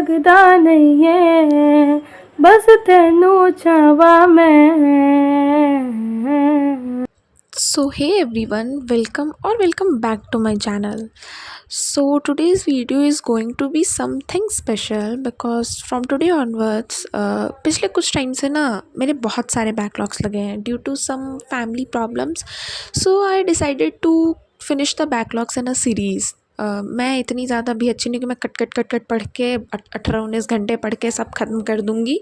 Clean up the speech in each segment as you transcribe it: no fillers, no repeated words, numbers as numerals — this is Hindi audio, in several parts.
लगदा नहीं है, बस तेनू चाहवा मैं। So hey everyone, welcome back to my channel. So today's video is going to be something special because from today onwards पिछले कुछ टाइम से ना मेरे बहुत सारे बैकलॉग्स लगे हैं due to some family problems. So I decided to finish the backlogs in a series. मैं इतनी ज़्यादा भी अच्छी नहीं कि मैं कट पढ़ के 18-19 घंटे पढ़ के सब ख़त्म कर दूँगी.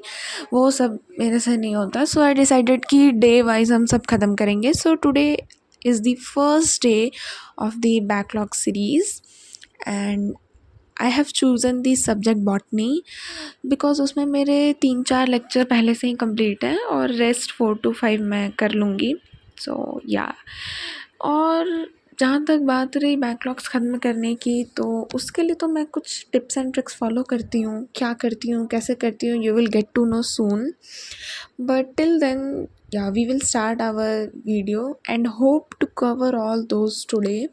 वो सब मेरे से नहीं होता. सो आई डिसाइडेड कि डे वाइज हम सब ख़त्म करेंगे. So today is the first day of the backlog series and I have chosen the subject botany because उसमें मेरे 3-4 लेक्चर पहले से ही कंप्लीट हैं और रेस्ट 4 to 5 मैं कर लूँगी. सो या और जहाँ तक बात रही बैकलॉग्स ख़त्म करने की, तो उसके लिए तो मैं कुछ टिप्स एंड ट्रिक्स फॉलो करती हूँ. क्या करती हूँ, कैसे करती हूँ, you will get to know soon. But till then yeah we will start our video and hope to cover all those today.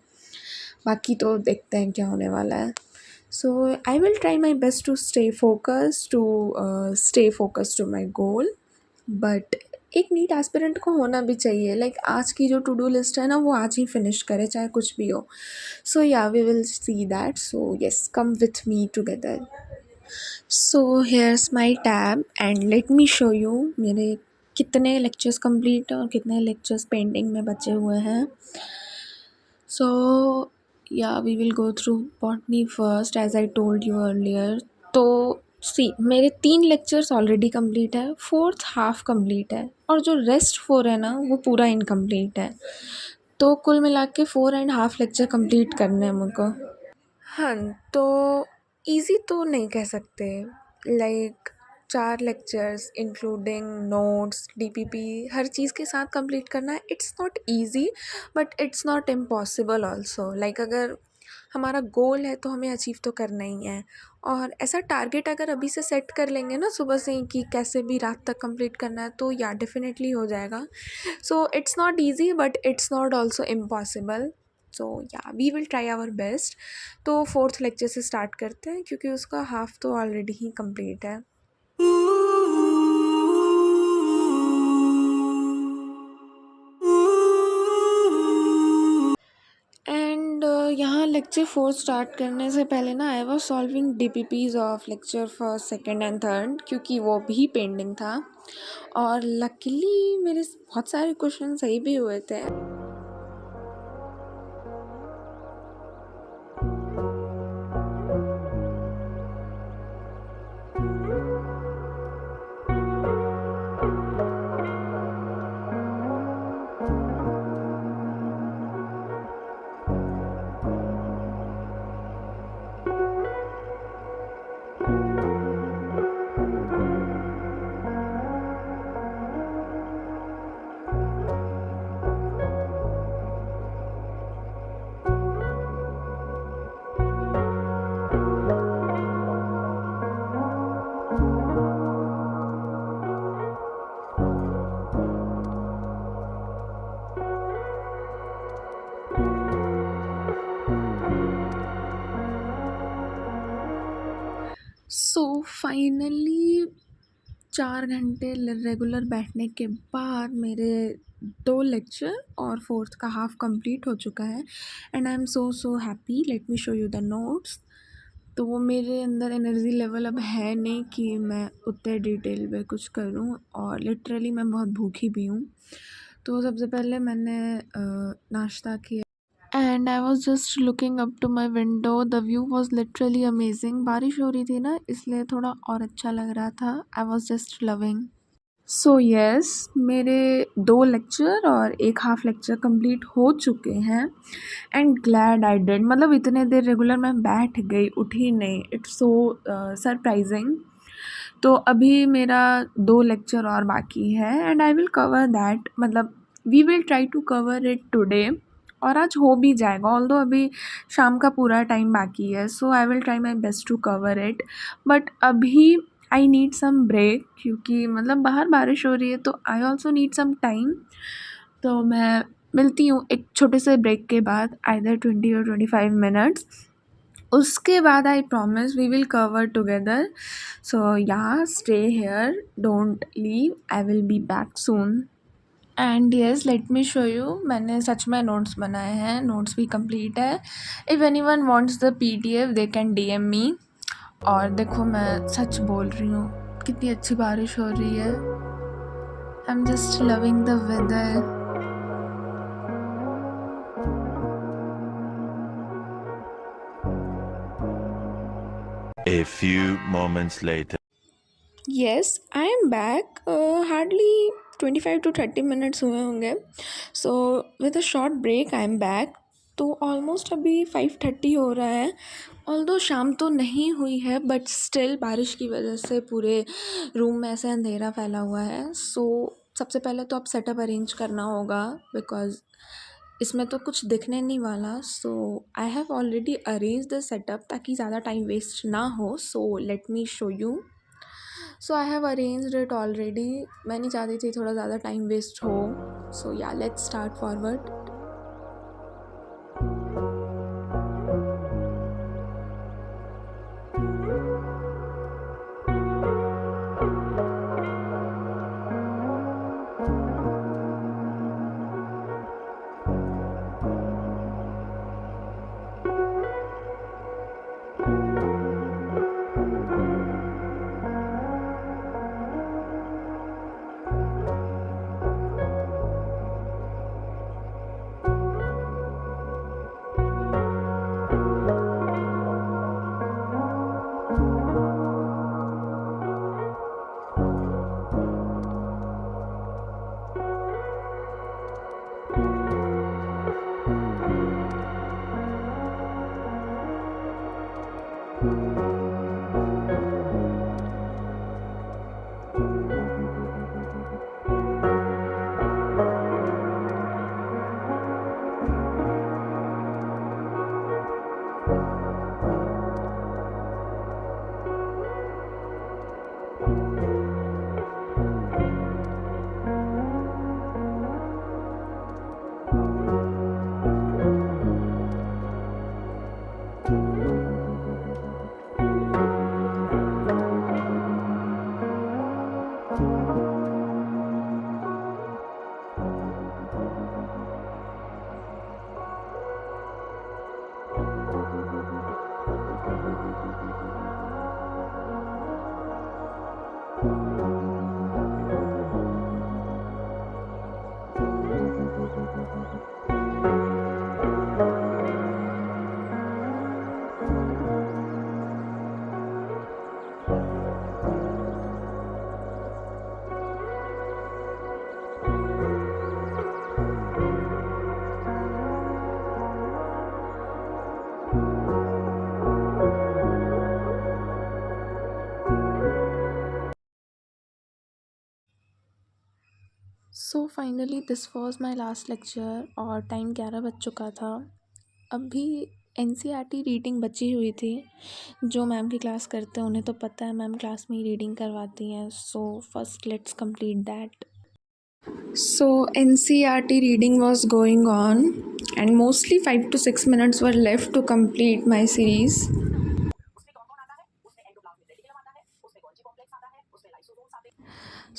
बाकी तो देखते हैं क्या होने वाला है. So I will try my best to stay focus to my goal. But एक नीट एस्पिरेंट को होना भी चाहिए. लाइक आज की जो टू डू लिस्ट है ना, वो आज ही फिनिश करे चाहे कुछ भी हो. So yeah we will see that. So yes, come with me together. So here's my tab and let me show you मेरे कितने लेक्चर्स कंप्लीट हैं और कितने लेक्चर्स पेंडिंग में बचे हुए हैं. So yeah we will go through botany first as I told you earlier. तो सी मेरे 3 लेक्चर्स ऑलरेडी कंप्लीट है, 4th हाफ कंप्लीट है और जो रेस्ट 4 है ना वो पूरा इनकम्प्लीट है. तो कुल मिला के 4.5 लेक्चर कंप्लीट करने हैं मुझको. हाँ, तो इजी तो नहीं कह सकते. Like 4 lectures including notes, DPP, हर चीज़ के साथ कंप्लीट करना है. It's not easy but it's not impossible also. Like अगर हमारा गोल है तो हमें अचीव तो करना ही है. और ऐसा टारगेट अगर अभी से सेट कर लेंगे ना सुबह से ही कि कैसे भी रात तक कंप्लीट करना है, तो या डेफिनेटली हो जाएगा. So it's not easy but it's not also impossible. So yeah we will try our best. तो 4th लेक्चर से स्टार्ट करते हैं क्योंकि उसका हाफ तो ऑलरेडी ही कंप्लीट है. एंड यहाँ लेक्चर 4 स्टार्ट करने से पहले ना I was solving DPPs of lecture first, second and third क्योंकि वो भी पेंडिंग था. और लकीली मेरे बहुत सारे क्वेश्चन सही भी हुए थे. सो फाइनली 4 घंटे रेगुलर बैठने के बाद मेरे 2 लेक्चर और 4th का हाफ कंप्लीट हो चुका है. And I am so happy. Late me show you the notes. तो वो मेरे अंदर एनर्जी लेवल अब है नहीं कि मैं उतने डिटेल में कुछ करूँ और लिटरली मैं बहुत भूखी भी हूँ. तो सबसे पहले मैंने नाश्ता किया and I was just looking up to my window. The view was literally amazing. बारिश हो रही थी ना, इसलिए थोड़ा और अच्छा लग रहा था. आई was just loving. So yes, मेरे 2 लेक्चर और एक हाफ लेक्चर कंप्लीट हो चुके हैं. And glad I did. मतलब इतने देर रेगुलर मैं बैठ गई, उठी नहीं. It's so surprising. तो अभी मेरा 2 लेक्चर और बाकी है and I will cover that. मतलब we will try to cover it today. और आज हो भी जाएगा, ऑल्दो अभी शाम का पूरा टाइम बाकी है. So I will try my best to cover it. But अभी आई नीड सम ब्रेक क्योंकि मतलब बाहर बारिश हो रही है, तो I also need some time. तो मैं मिलती हूँ एक छोटे से ब्रेक के बाद, आइदर 20 or 25 मिनट्स. उसके बाद I promise we will cover together. So yeah stay here, don't leave, I will be back soon. And yes, let me show you, मैंने सच में नोट्स बनाए हैं, नोट्स भी कंप्लीट है. If any one wants the PDF they can DM मी. और देखो मैं सच बोल रही हूँ, कितनी अच्छी बारिश हो रही है. I am just loving the weather. A few moments later. Yes, I am back. Hardly 25 to 30 minutes हुए होंगे. So with a short break I am back. तो ऑलमोस्ट अभी 5:30 हो रहा है. ऑल्दो शाम तो नहीं हुई है, बट स्टिल बारिश की वजह से पूरे रूम में ऐसे अंधेरा फैला हुआ है. सो सबसे पहले तो अब सेटअप अरेंज करना होगा, बिकॉज इसमें तो कुछ दिखने नहीं वाला. So I have already arrange the setup ताकि ज़्यादा टाइम वेस्ट ना हो. So let me show you. So I have arranged it already. मैं नहीं चाहती थी थोड़ा ज़्यादा टाइम वेस्ट हो. सो या let's start forward. So finally this was my last lecture और टाइम 11 बज चुका था. अभी NCERT रीडिंग बची हुई थी. जो मैम की क्लास करते हैं उन्हें तो पता है, मैम क्लास में ही रीडिंग करवाती हैं. So first let's complete that. So NCERT reading was going on and mostly 5 to 6 minutes were left to complete my series.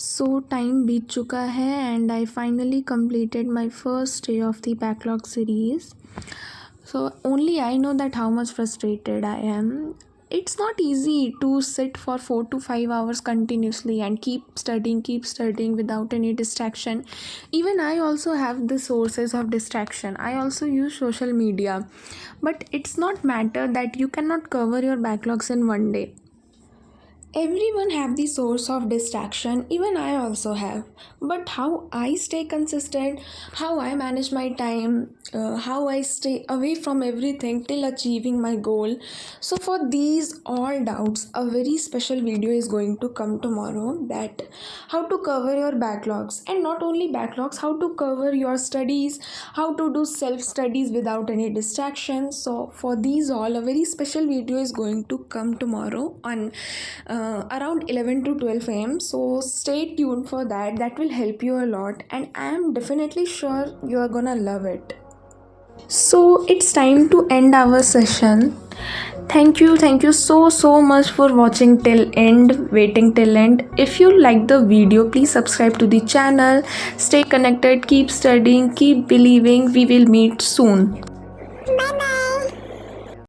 So time बीत चुका है and I finally completed my first day of the backlog series. So only I know that how much frustrated I am. It's not easy to sit for 4 to 5 hours continuously and keep studying without any distraction. Even I also have the sources of distraction. I also use social media. But it's not matter that you cannot cover your backlogs in one day. Everyone have the source of distraction, even I also have. But how I stay consistent, how I manage my time, how I stay away from everything till achieving my goal. So for these all doubts, a very special video is going to come tomorrow, that how to cover your backlogs, and not only backlogs, how to cover your studies, how to do self studies without any distractions. So for these all, a very special video is going to come tomorrow on around 11 to 12 am. So stay tuned for that. That will help you a lot, and I am definitely sure you are gonna love it. So it's time to end our session. Thank you so much for watching till end, waiting till end. If you like the video, please subscribe to the channel. Stay connected, keep studying, keep believing. We will meet soon.